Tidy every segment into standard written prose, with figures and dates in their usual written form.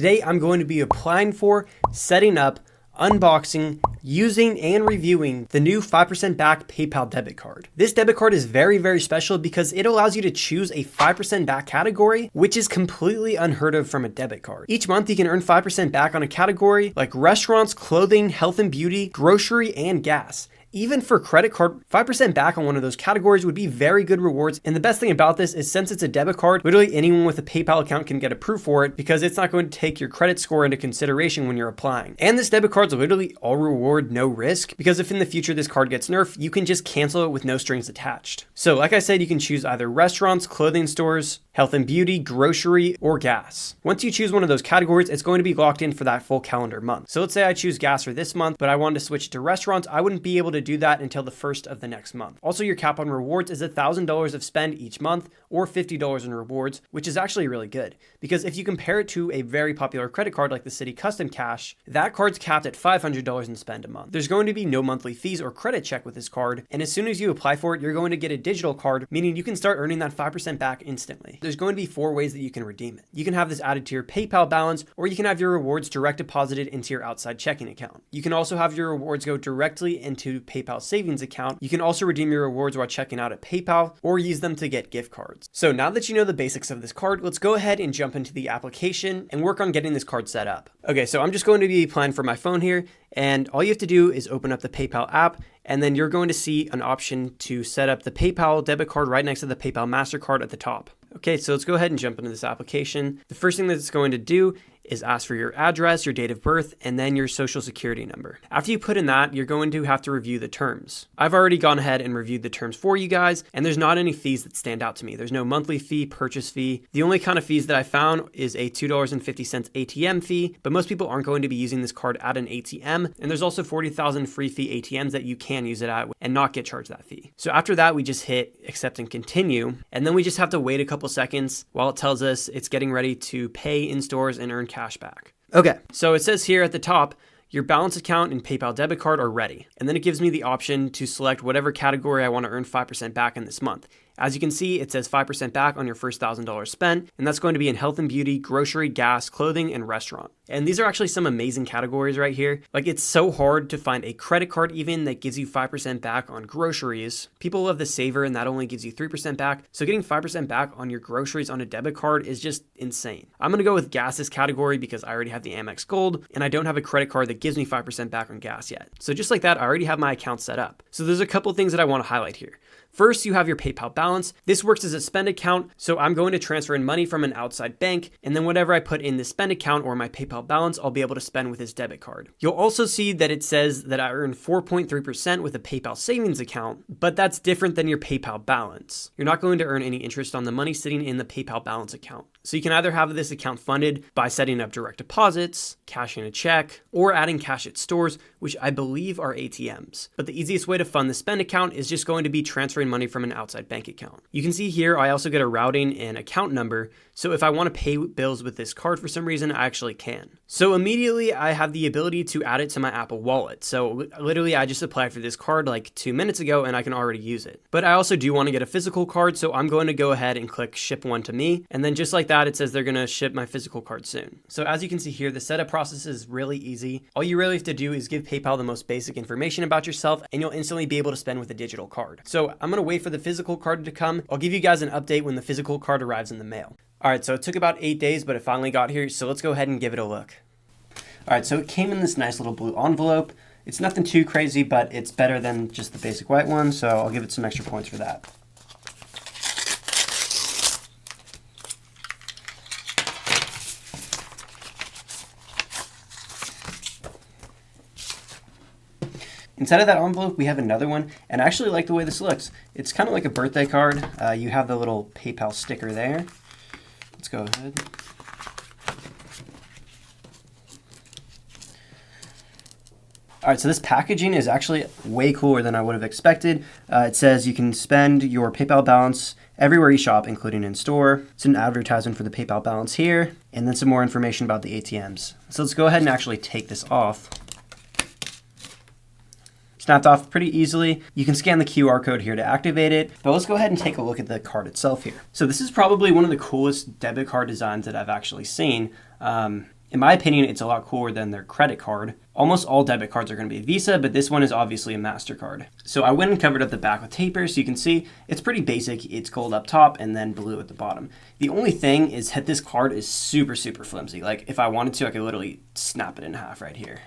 Today, I'm going to be applying for, setting up, unboxing, using, and reviewing the new 5% back PayPal debit card. This debit card is very, very special because it allows you to choose a 5% back category, which is completely unheard of from a debit card. Each month, you can earn 5% back on a category like restaurants, clothing, health and beauty, grocery, and gas. Even for credit card, 5% back on one of those categories would be very good rewards. And the best thing about this is since it's a debit card, literally anyone with a PayPal account can get approved for it because it's not going to take your credit score into consideration when you're applying. And this debit card's literally all reward, no risk, because if in the future this card gets nerfed, you can just cancel it with no strings attached. So like I said, you can choose either restaurants, clothing stores, health and beauty, grocery, or gas. Once you choose one of those categories, it's going to be locked in for that full calendar month. So let's say I choose gas for this month, but I wanted to switch to restaurants. I wouldn't be able to do that until the first of the next month. Also, your cap on rewards is $1,000 of spend each month or $50 in rewards, which is actually really good because if you compare it to a very popular credit card like the Citi Custom Cash, that card's capped at $500 in spend a month. There's going to be no monthly fees or credit check with this card, and as soon as you apply for it, you're going to get a digital card, meaning you can start earning that 5% back instantly. There's going to be 4 ways that you can redeem it. You can have this added to your PayPal balance, or you can have your rewards direct deposited into your outside checking account. You can also have your rewards go directly into PayPal savings account. You can also redeem your rewards while checking out at PayPal or use them to get gift cards. So now that you know the basics of this card, let's go ahead and jump into the application and work on getting this card set up. Okay, so I'm just going to be applying for my phone here, and all you have to do is open up the PayPal app, and then you're going to see an option to set up the PayPal debit card right next to the PayPal MasterCard at the top. Okay, so let's go ahead and jump into this application. The first thing that it's going to do is ask for your address, your date of birth, and then your social security number. After you put in that, you're going to have to review the terms. I've already gone ahead and reviewed the terms for you guys, and there's not any fees that stand out to me. There's no monthly fee, purchase fee. The only kind of fees that I found is a $2.50 ATM fee, but most people aren't going to be using this card at an ATM, and there's also 40,000 free fee ATMs that you can use it at and not get charged that fee. So after that, we just hit accept and continue, and then we just have to wait a couple seconds while it tells us it's getting ready to pay in stores and earn cash back. Okay, so it says here at the top, your balance account and PayPal debit card are ready. And then it gives me the option to select whatever category I want to earn 5% back in this month. As you can see, it says 5% back on your first $1,000 spent, and that's going to be in health and beauty, grocery, gas, clothing, and restaurant. And these are actually some amazing categories right here. Like, it's so hard to find a credit card even that gives you 5% back on groceries. People love the Saver, and that only gives you 3% back. So getting 5% back on your groceries on a debit card is just insane. I'm gonna go with gas's category because I already have the Amex Gold, and I don't have a credit card that gives me 5% back on gas yet. So just like that, I already have my account set up. So there's a couple things that I want to highlight here. First, you have your PayPal balance. This works as a spend account, so I'm going to transfer in money from an outside bank, and then whatever I put in the spend account or my PayPal balance, I'll be able to spend with this debit card. You'll also see that it says that I earn 4.3% with a PayPal savings account, but that's different than your PayPal balance. You're not going to earn any interest on the money sitting in the PayPal balance account. So you can either have this account funded by setting up direct deposits, cashing a check, or adding cash at stores, which I believe are ATMs. But the easiest way to fund the spend account is just going to be transferring money from an outside bank account. You can see here, I also get a routing and account number. So if I want to pay bills with this card for some reason, I actually can. So immediately I have the ability to add it to my Apple Wallet. So literally I just applied for this card like 2 minutes ago and I can already use it. But I also do want to get a physical card. So I'm going to go ahead and click ship one to me. And then just like that, it says they're going to ship my physical card soon. So as you can see here, the setup process is really easy. All you really have to do is give PayPal the most basic information about yourself and you'll instantly be able to spend with a digital card. So I'm going to wait for the physical card to come. I'll give you guys an update when the physical card arrives in the mail. All right, so it took about 8 days, but it finally got here. So let's go ahead and give it a look. All right, so it came in this nice little blue envelope. It's nothing too crazy, but it's better than just the basic white one. So I'll give it some extra points for that. Inside of that envelope, we have another one, and I actually like the way this looks. It's kind of like a birthday card. You have the little PayPal sticker there. Let's go ahead. All right, so this packaging is actually way cooler than I would have expected. It says you can spend your PayPal balance everywhere you shop, including in store. It's an advertisement for the PayPal balance here, and then some more information about the ATMs. So let's go ahead and actually take this off. Snapped off pretty easily. You can scan the QR code here to activate it, but let's go ahead and take a look at the card itself here. So this is probably one of the coolest debit card designs that I've actually seen. In my opinion, it's a lot cooler than their credit card. Almost all debit cards are going to be a Visa, but this one is obviously a MasterCard. So I went and covered up the back with tape here, so you can see it's pretty basic. It's gold up top and then blue at the bottom. The only thing is that this card is super, super flimsy. Like if I wanted to, I could literally snap it in half right here.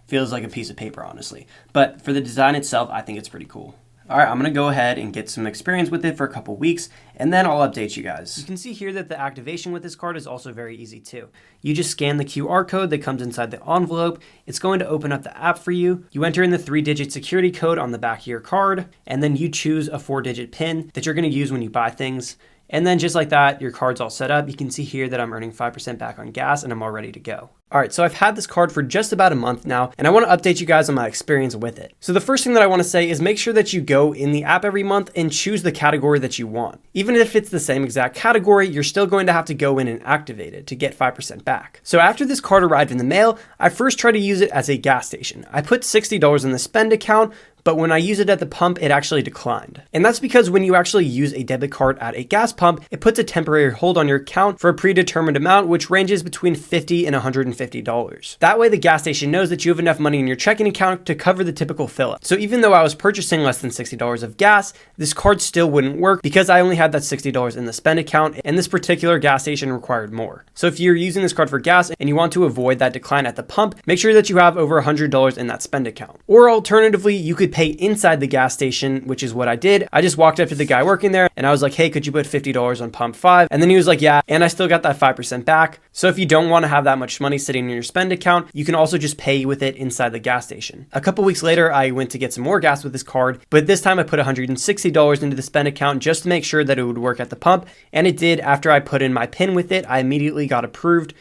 Feels like a piece of paper, honestly. But for the design itself, I think it's pretty cool. All right, I'm gonna go ahead and get some experience with it for a couple weeks, and then I'll update you guys. You can see here that the activation with this card is also very easy too. You just scan the QR code that comes inside the envelope. It's going to open up the app for you. You enter in the 3-digit security code on the back of your card, and then you choose a 4-digit PIN that you're gonna use when you buy things. And then just like that, your card's all set up. You can see here that I'm earning 5% back on gas and I'm all ready to go. All right, so I've had this card for just about a month now, and I want to update you guys on my experience with it. So the first thing that I want to say is make sure that you go in the app every month and choose the category that you want. Even if it's the same exact category, you're still going to have to go in and activate it to get 5% back. So after this card arrived in the mail, I first tried to use it as a gas station. I put $60 in the spend account, but when I use it at the pump, it actually declined. And that's because when you actually use a debit card at a gas pump, it puts a temporary hold on your account for a predetermined amount, which ranges between $50 and $150. That way the gas station knows that you have enough money in your checking account to cover the typical fill up. So even though I was purchasing less than $60 of gas, this card still wouldn't work because I only had that $60 in the spend account, and this particular gas station required more. So if you're using this card for gas and you want to avoid that decline at the pump, make sure that you have over $100 in that spend account. Or alternatively, you could pay inside the gas station, which is what I did. I just walked up to the guy working there and I was like, hey, could you put $50 on pump 5? And then he was like, yeah, and I still got that 5% back. So if you don't want to have that much money sitting in your spend account, you can also just pay with it inside the gas station. A couple weeks later, I went to get some more gas with this card, but this time I put $160 into the spend account just to make sure that it would work at the pump. And it did. After I put in my PIN with it, I immediately got approved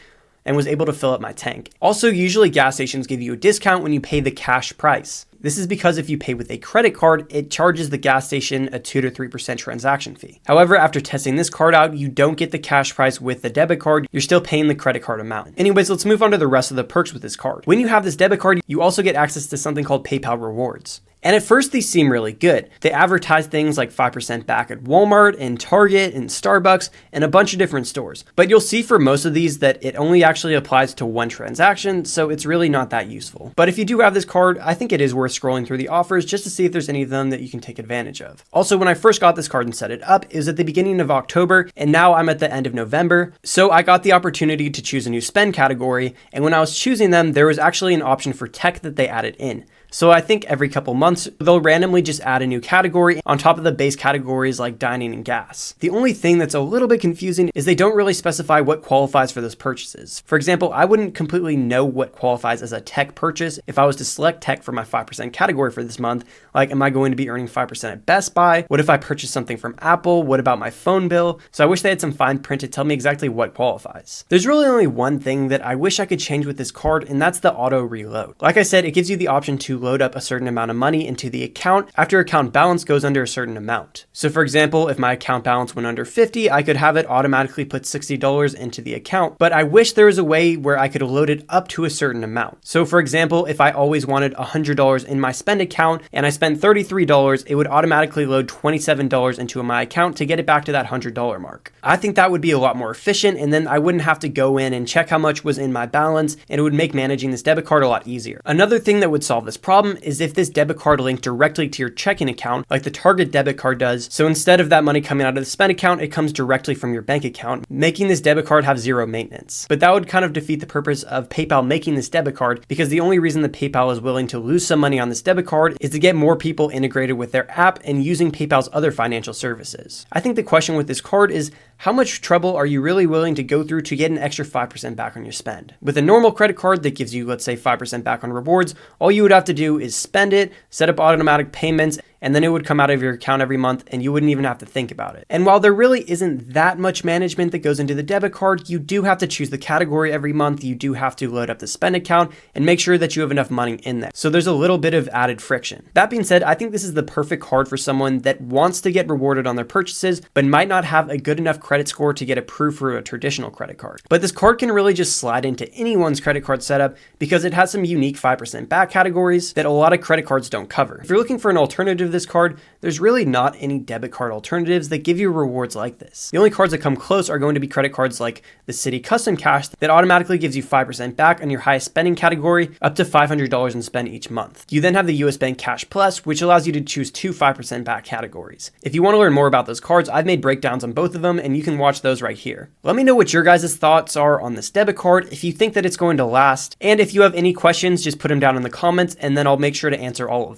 and was able to fill up my tank. Also, usually gas stations give you a discount when you pay the cash price. This is because if you pay with a credit card, it charges the gas station a 2 to 3% transaction fee. However, after testing this card out, you don't get the cash price with the debit card. You're still paying the credit card amount. Anyways, let's move on to the rest of the perks with this card. When you have this debit card, you also get access to something called PayPal Rewards. And at first these seem really good. They advertise things like 5% back at Walmart and Target and Starbucks and a bunch of different stores. But you'll see for most of these that it only actually applies to one transaction, so it's really not that useful. But if you do have this card, I think it is worth scrolling through the offers just to see if there's any of them that you can take advantage of. Also, when I first got this card and set it up, it was at the beginning of October, and now I'm at the end of November. So I got the opportunity to choose a new spend category, and when I was choosing them, there was actually an option for tech that they added in. So I think every couple months, they'll randomly just add a new category on top of the base categories like dining and gas. The only thing that's a little bit confusing is they don't really specify what qualifies for those purchases. For example, I wouldn't completely know what qualifies as a tech purchase if I was to select tech for my 5% category for this month. Like, am I going to be earning 5% at Best Buy? What if I purchase something from Apple? What about my phone bill? So I wish they had some fine print to tell me exactly what qualifies. There's really only one thing that I wish I could change with this card, and that's the auto reload. Like I said, it gives you the option to load up a certain amount of money into the account after account balance goes under a certain amount. So for example, if my account balance went under 50, I could have it automatically put $60 into the account, but I wish there was a way where I could load it up to a certain amount. So for example, if I always wanted $100 in my spend account and I spent $33, it would automatically load $27 into my account to get it back to that $100 mark. I think that would be a lot more efficient, and then I wouldn't have to go in and check how much was in my balance, and it would make managing this debit card a lot easier. Another thing that would solve this problem is if this debit card linked directly to your checking account, like the Target debit card does. So instead of that money coming out of the spend account, it comes directly from your bank account, making this debit card have zero maintenance. But that would kind of defeat the purpose of PayPal making this debit card, because the only reason that PayPal is willing to lose some money on this debit card is to get more people integrated with their app and using PayPal's other financial services. I think the question with this card is, how much trouble are you really willing to go through to get an extra 5% back on your spend? With a normal credit card that gives you, let's say, 5% back on rewards, all you would have to do is spend it, set up automatic payments, and then it would come out of your account every month and you wouldn't even have to think about it. And while there really isn't that much management that goes into the debit card, you do have to choose the category every month. You do have to load up the spend account and make sure that you have enough money in there. So there's a little bit of added friction. That being said, I think this is the perfect card for someone that wants to get rewarded on their purchases, but might not have a good enough credit score to get approved for a traditional credit card. But this card can really just slide into anyone's credit card setup because it has some unique 5% back categories that a lot of credit cards don't cover. If you're looking for an alternative this card, there's really not any debit card alternatives that give you rewards like this. The only cards that come close are going to be credit cards like the Citi Custom Cash that automatically gives you 5% back on your highest spending category, up to $500 in spend each month. You then have the US Bank Cash Plus, which allows you to choose 2 5% back categories. If you want to learn more about those cards, I've made breakdowns on both of them, and you can watch those right here. Let me know what your guys' thoughts are on this debit card, if you think that it's going to last, and if you have any questions, just put them down in the comments, and then I'll make sure to answer all of them.